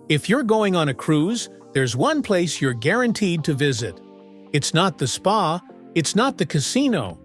If you're going on a cruise, there's one place you're guaranteed to visit. It's not the spa, it's not the casino.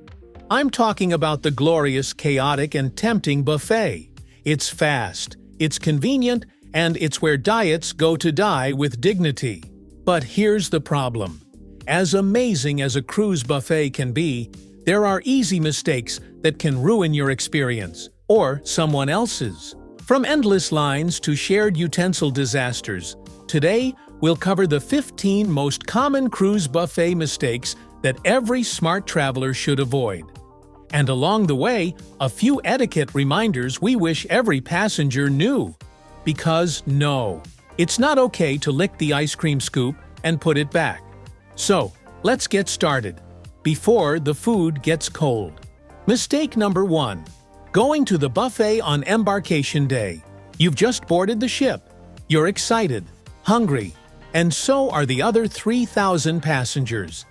I'm talking about the glorious, chaotic, and tempting buffet. It's fast, it's convenient, and it's where diets go to die with dignity. But here's the problem. As amazing as a cruise buffet can be, there are easy mistakes that can ruin your experience, or someone else's. From endless lines to shared utensil disasters, today we'll cover the 15 most common cruise buffet mistakes that every smart traveler should avoid. And along the way, a few etiquette reminders we wish every passenger knew. Because no, it's not okay to lick the ice cream scoop and put it back. So, let's get started, before the food gets cold. Mistake number 1. Going to the buffet on embarkation day. You've just boarded the ship. You're excited, hungry, and so are the other 3,000 passengers.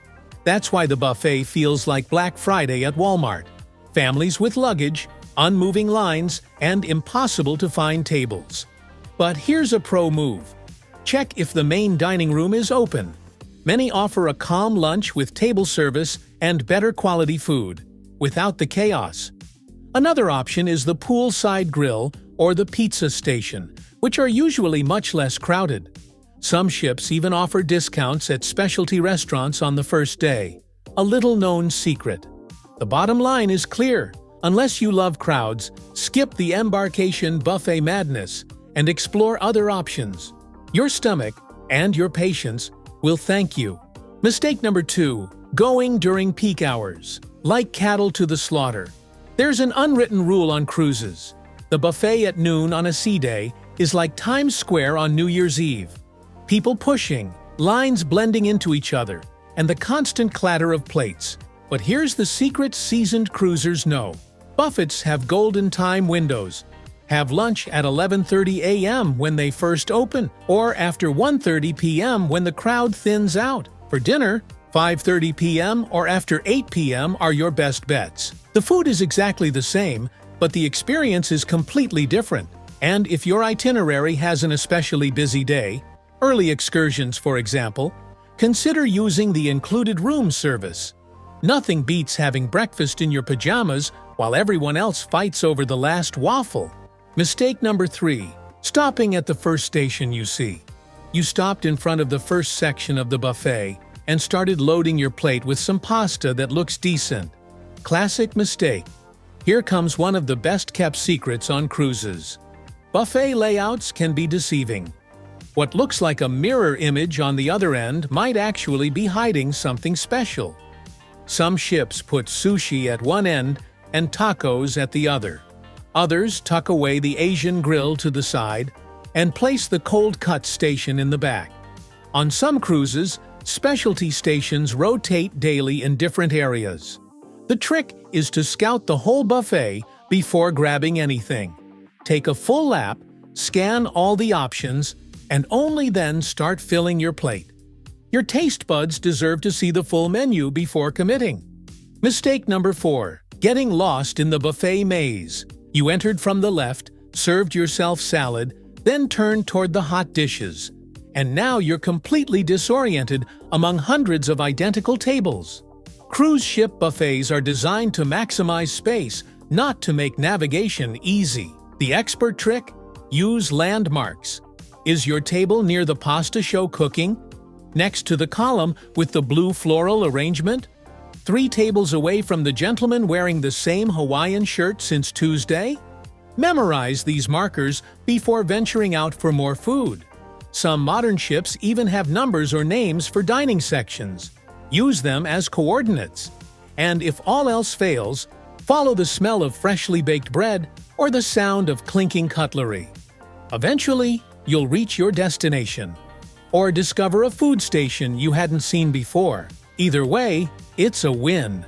That's why the buffet feels like Black Friday at Walmart. Families with luggage, unmoving lines, and impossible-to-find tables. But here's a pro move. Check if the main dining room is open. Many offer a calm lunch with table service and better quality food, without the chaos. Another option is the poolside grill or the pizza station, which are usually much less crowded. Some ships even offer discounts at specialty restaurants on the first day. A little-known secret. The bottom line is clear. Unless you love crowds, skip the embarkation buffet madness and explore other options. Your stomach and your patience will thank you. Mistake number 2. Going during peak hours. Like cattle to the slaughter. There's an unwritten rule on cruises. The buffet at noon on a sea day is like Times Square on New Year's Eve. People pushing, lines blending into each other, and the constant clatter of plates. But here's the secret seasoned cruisers know. Buffets have golden time windows. Have lunch at 11:30 a.m. when they first open, or after 1:30 p.m. when the crowd thins out. For dinner, 5:30 p.m. or after 8 p.m. are your best bets. The food is exactly the same, but the experience is completely different. And if your itinerary has an especially busy day, early excursions for example, consider using the included room service. Nothing beats having breakfast in your pajamas while everyone else fights over the last waffle. Mistake number 3. Stopping at the first station you see. You stopped in front of the first section of the buffet and started loading your plate with some pasta that looks decent. Classic mistake. Here comes one of the best-kept secrets on cruises. Buffet layouts can be deceiving. What looks like a mirror image on the other end might actually be hiding something special. Some ships put sushi at one end and tacos at the other. Others tuck away the Asian grill to the side and place the cold cut station in the back. On some cruises, specialty stations rotate daily in different areas. The trick is to scout the whole buffet before grabbing anything. Take a full lap, scan all the options, and only then start filling your plate. Your taste buds deserve to see the full menu before committing. Mistake number 4. Getting lost in the buffet maze. You entered from the left, served yourself salad, then turned toward the hot dishes. And now you're completely disoriented among hundreds of identical tables. Cruise ship buffets are designed to maximize space, not to make navigation easy. The expert trick? Use landmarks. Is your table near the pasta show cooking? Next to the column with the blue floral arrangement? 3 tables away from the gentleman wearing the same Hawaiian shirt since Tuesday? Memorize these markers before venturing out for more food. Some modern ships even have numbers or names for dining sections. Use them as coordinates. And if all else fails, follow the smell of freshly baked bread or the sound of clinking cutlery. Eventually, you'll reach your destination. Or discover a food station you hadn't seen before. Either way, it's a win.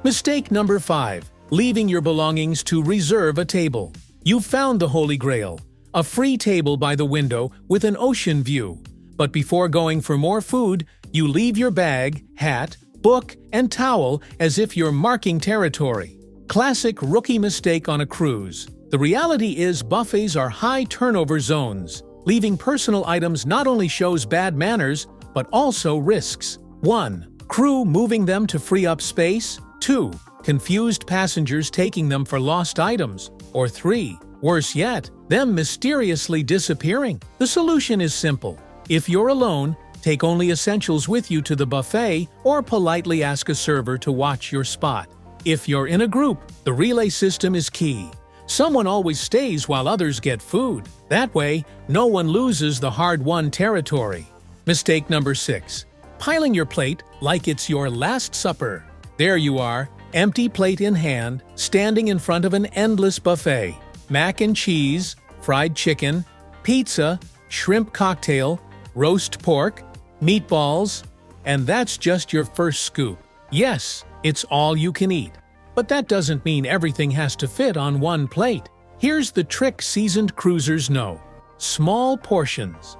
Mistake number 5. Leaving your belongings to reserve a table. You've found the Holy Grail, a free table by the window with an ocean view. But before going for more food, you leave your bag, hat, book, and towel as if you're marking territory. Classic rookie mistake on a cruise. The reality is buffets are high turnover zones. Leaving personal items not only shows bad manners, but also risks. 1. Crew moving them to free up space. 2. Confused passengers taking them for lost items. Or 3. Worse yet, them mysteriously disappearing. The solution is simple. If you're alone, take only essentials with you to the buffet or politely ask a server to watch your spot. If you're in a group, the relay system is key. Someone always stays while others get food. That way, no one loses the hard-won territory. Mistake number 6. Piling your plate like it's your last supper. There you are, empty plate in hand, standing in front of an endless buffet. Mac and cheese, fried chicken, pizza, shrimp cocktail, roast pork, meatballs, and that's just your first scoop. Yes, it's all you can eat. But that doesn't mean everything has to fit on one plate. Here's the trick seasoned cruisers know. Small portions.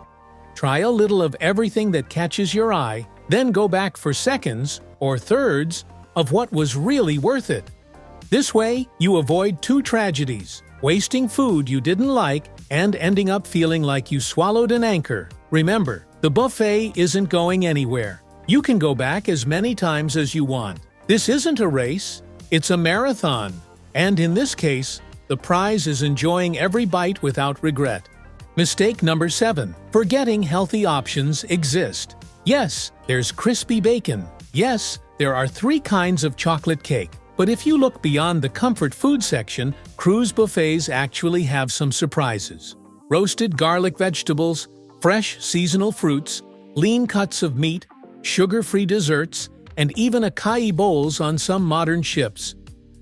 Try a little of everything that catches your eye, then go back for seconds or thirds of what was really worth it. This way, you avoid 2 tragedies: wasting food you didn't like and ending up feeling like you swallowed an anchor. Remember, the buffet isn't going anywhere. You can go back as many times as you want. This isn't a race, it's a marathon. And in this case, the prize is enjoying every bite without regret. Mistake number 7. Forgetting healthy options exist. Yes, there's crispy bacon. Yes, there are 3 kinds of chocolate cake. But if you look beyond the comfort food section, cruise buffets actually have some surprises. Roasted garlic vegetables, fresh seasonal fruits, lean cuts of meat, sugar-free desserts, and even acai bowls on some modern ships.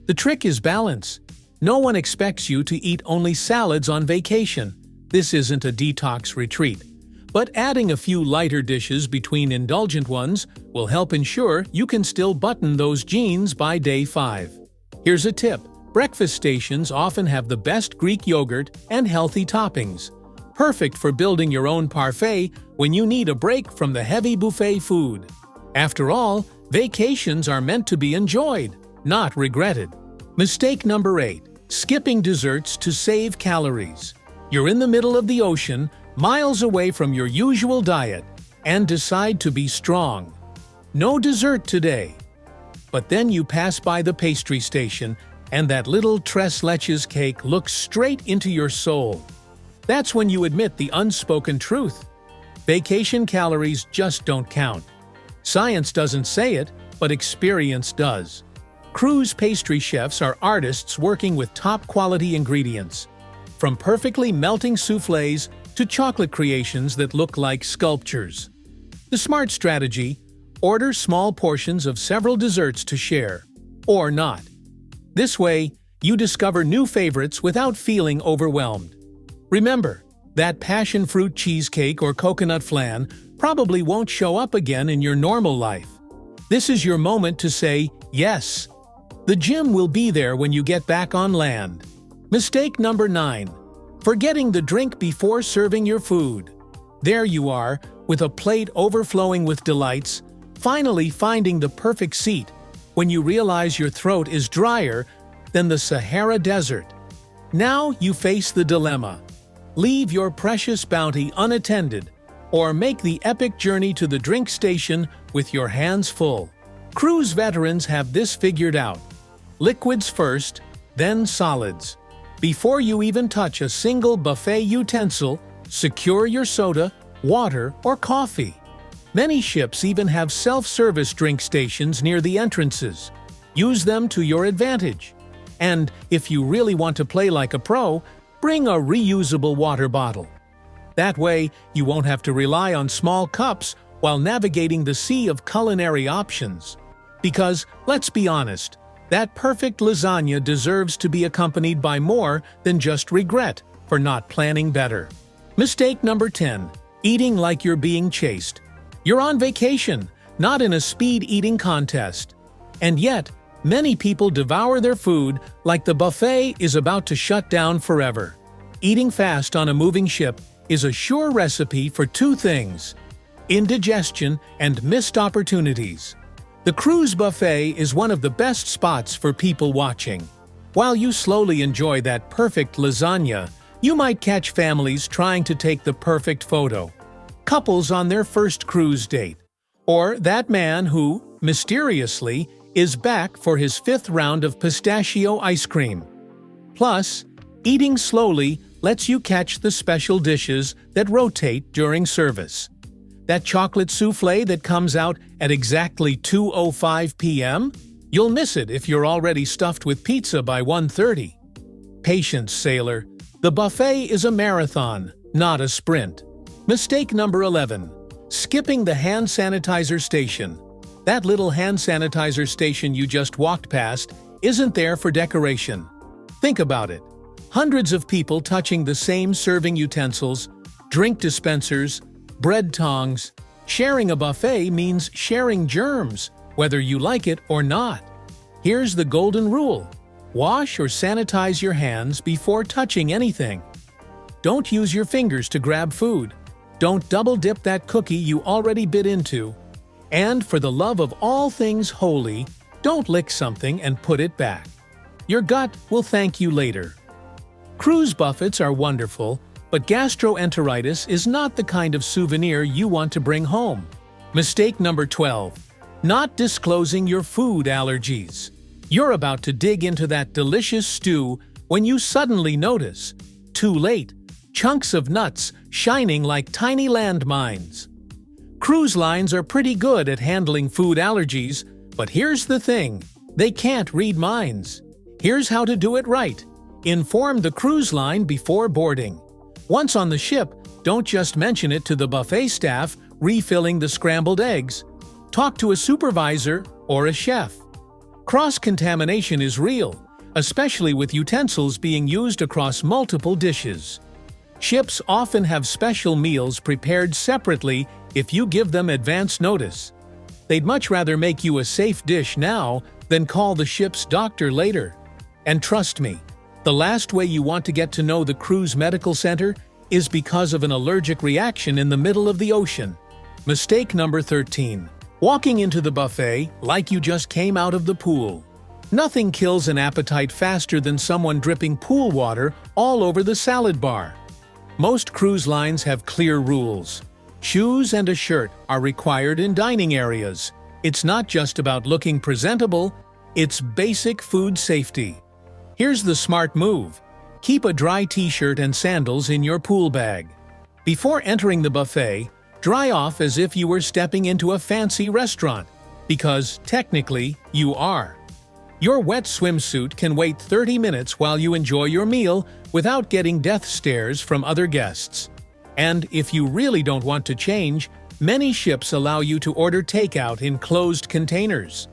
The trick is balance. No one expects you to eat only salads on vacation. This isn't a detox retreat. But adding a few lighter dishes between indulgent ones will help ensure you can still button those jeans by day 5. Here's a tip. Breakfast stations often have the best Greek yogurt and healthy toppings. Perfect for building your own parfait when you need a break from the heavy buffet food. After all, vacations are meant to be enjoyed, not regretted. Mistake number 8. Skipping desserts to save calories. You're in the middle of the ocean, miles away from your usual diet, and decide to be strong. No dessert today. But then you pass by the pastry station, and that little tres leches cake looks straight into your soul. That's when you admit the unspoken truth. Vacation calories just don't count. Science doesn't say it, but experience does. Cruise pastry chefs are artists working with top-quality ingredients. From perfectly melting soufflés to chocolate creations that look like sculptures. The smart strategy: order small portions of several desserts to share, or not. This way, you discover new favorites without feeling overwhelmed. Remember, that passion fruit cheesecake or coconut flan probably won't show up again in your normal life. This is your moment to say yes. The gym will be there when you get back on land. Mistake number 9. Forgetting the drink before serving your food. There you are, with a plate overflowing with delights, finally finding the perfect seat, when you realize your throat is drier than the Sahara Desert. Now you face the dilemma. Leave your precious bounty unattended, or make the epic journey to the drink station with your hands full. Cruise veterans have this figured out. Liquids first, then solids. Before you even touch a single buffet utensil, secure your soda, water, or coffee. Many ships even have self-service drink stations near the entrances. Use them to your advantage. And if you really want to play like a pro, bring a reusable water bottle. That way, you won't have to rely on small cups while navigating the sea of culinary options. Because, let's be honest, that perfect lasagna deserves to be accompanied by more than just regret for not planning better. Mistake number 10. Eating like you're being chased. You're on vacation, not in a speed-eating contest. And yet, many people devour their food like the buffet is about to shut down forever. Eating fast on a moving ship is a sure recipe for 2 things: indigestion and missed opportunities. The cruise buffet is one of the best spots for people watching. While you slowly enjoy that perfect lasagna, You might catch families trying to take the perfect photo, couples on their first cruise date, or that man who, mysteriously, is back for his 5th round of pistachio ice cream. Plus, eating slowly lets you catch the special dishes that rotate during service. That chocolate soufflé that comes out at exactly 2:05 p.m.? You'll miss it if you're already stuffed with pizza by 1:30. Patience, sailor. The buffet is a marathon, not a sprint. Mistake number 11. Skipping the hand sanitizer station. That little hand sanitizer station you just walked past isn't there for decoration. Think about it. Hundreds of people touching the same serving utensils, drink dispensers, bread tongs. Sharing a buffet means sharing germs, whether you like it or not. Here's the golden rule. Wash or sanitize your hands before touching anything. Don't use your fingers to grab food. Don't double-dip that cookie you already bit into. And for the love of all things holy, don't lick something and put it back. Your gut will thank you later. Cruise buffets are wonderful, but gastroenteritis is not the kind of souvenir you want to bring home. Mistake number 12. Not disclosing your food allergies. You're about to dig into that delicious stew when you suddenly notice, too late, chunks of nuts shining like tiny landmines. Cruise lines are pretty good at handling food allergies, but here's the thing, they can't read minds. Here's how to do it right. Inform the cruise line before boarding. Once on the ship, don't just mention it to the buffet staff refilling the scrambled eggs. Talk to a supervisor or a chef. Cross-contamination is real, especially with utensils being used across multiple dishes. Ships often have special meals prepared separately if you give them advance notice. They'd much rather make you a safe dish now than call the ship's doctor later. And trust me, the last way you want to get to know the cruise medical center is because of an allergic reaction in the middle of the ocean. Mistake number 13. Walking into the buffet like you just came out of the pool. Nothing kills an appetite faster than someone dripping pool water all over the salad bar. Most cruise lines have clear rules. Shoes and a shirt are required in dining areas. It's not just about looking presentable, it's basic food safety. Here's the smart move. Keep a dry t-shirt and sandals in your pool bag. Before entering the buffet, dry off as if you were stepping into a fancy restaurant, because technically you are. Your wet swimsuit can wait 30 minutes while you enjoy your meal without getting death stares from other guests. And if you really don't want to change, many ships allow you to order takeout in closed containers.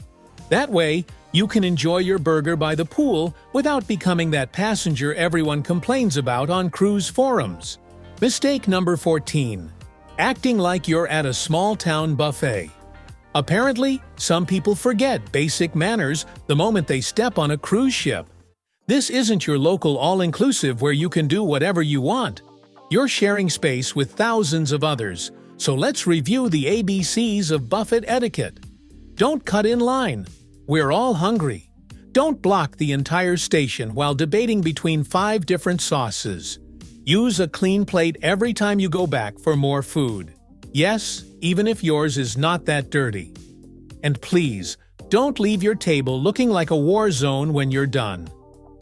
That way, you can enjoy your burger by the pool without becoming that passenger everyone complains about on cruise forums. Mistake number 14. Acting like you're at a small-town buffet. Apparently, some people forget basic manners the moment they step on a cruise ship. This isn't your local all-inclusive where you can do whatever you want. You're sharing space with thousands of others, so let's review the ABCs of buffet etiquette. Don't cut in line. We're all hungry. Don't block the entire station while debating between 5 different sauces. Use a clean plate every time you go back for more food. Yes, even if yours is not that dirty. And please, don't leave your table looking like a war zone when you're done.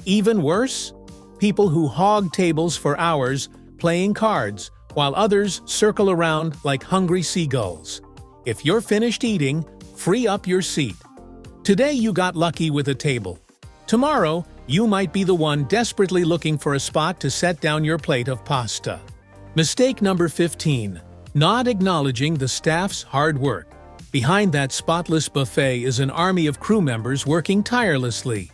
Even worse, people who hog tables for hours playing cards while others circle around like hungry seagulls. If you're finished eating, free up your seat. Today you got lucky with a table. Tomorrow, you might be the one desperately looking for a spot to set down your plate of pasta. Mistake number 15. Not acknowledging the staff's hard work. Behind that spotless buffet is an army of crew members working tirelessly.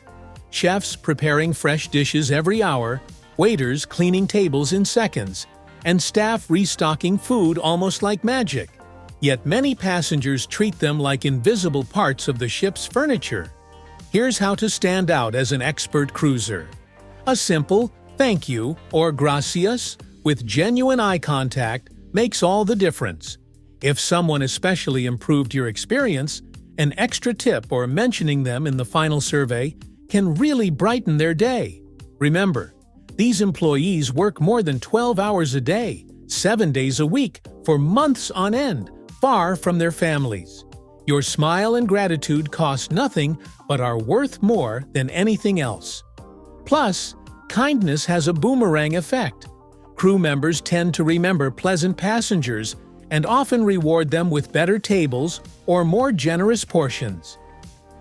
Chefs preparing fresh dishes every hour, waiters cleaning tables in seconds, and staff restocking food almost like magic. Yet many passengers treat them like invisible parts of the ship's furniture. Here's how to stand out as an expert cruiser. A simple thank you or gracias with genuine eye contact makes all the difference. If someone especially improved your experience, an extra tip or mentioning them in the final survey can really brighten their day. Remember, These employees work more than 12 hours a day, 7 days a week, for months on end, far from their families. Your smile and gratitude cost nothing but are worth more than anything else. Plus, kindness has a boomerang effect. Crew members tend to remember pleasant passengers and often reward them with better tables or more generous portions.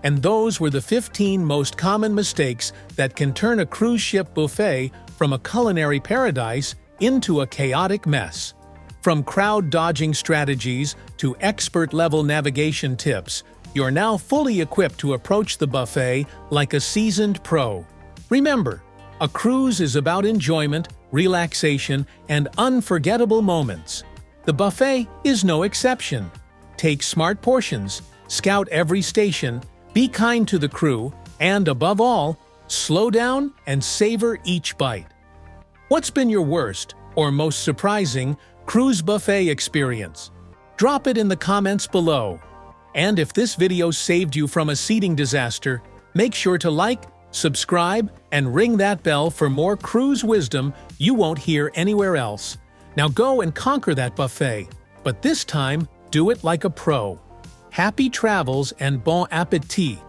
And those were the 15 most common mistakes that can turn a cruise ship buffet from a culinary paradise into a chaotic mess. From crowd-dodging strategies to expert-level navigation tips, you're now fully equipped to approach the buffet like a seasoned pro. Remember, a cruise is about enjoyment, relaxation, and unforgettable moments. The buffet is no exception. Take smart portions, scout every station, be kind to the crew, and above all, slow down and savor each bite. What's been your worst or most surprising cruise buffet experience? Drop it in the comments below. And if this video saved you from a seating disaster, make sure to like, subscribe, and ring that bell for more cruise wisdom you won't hear anywhere else. Now go and conquer that buffet, but this time, do it like a pro. Happy travels and bon appétit!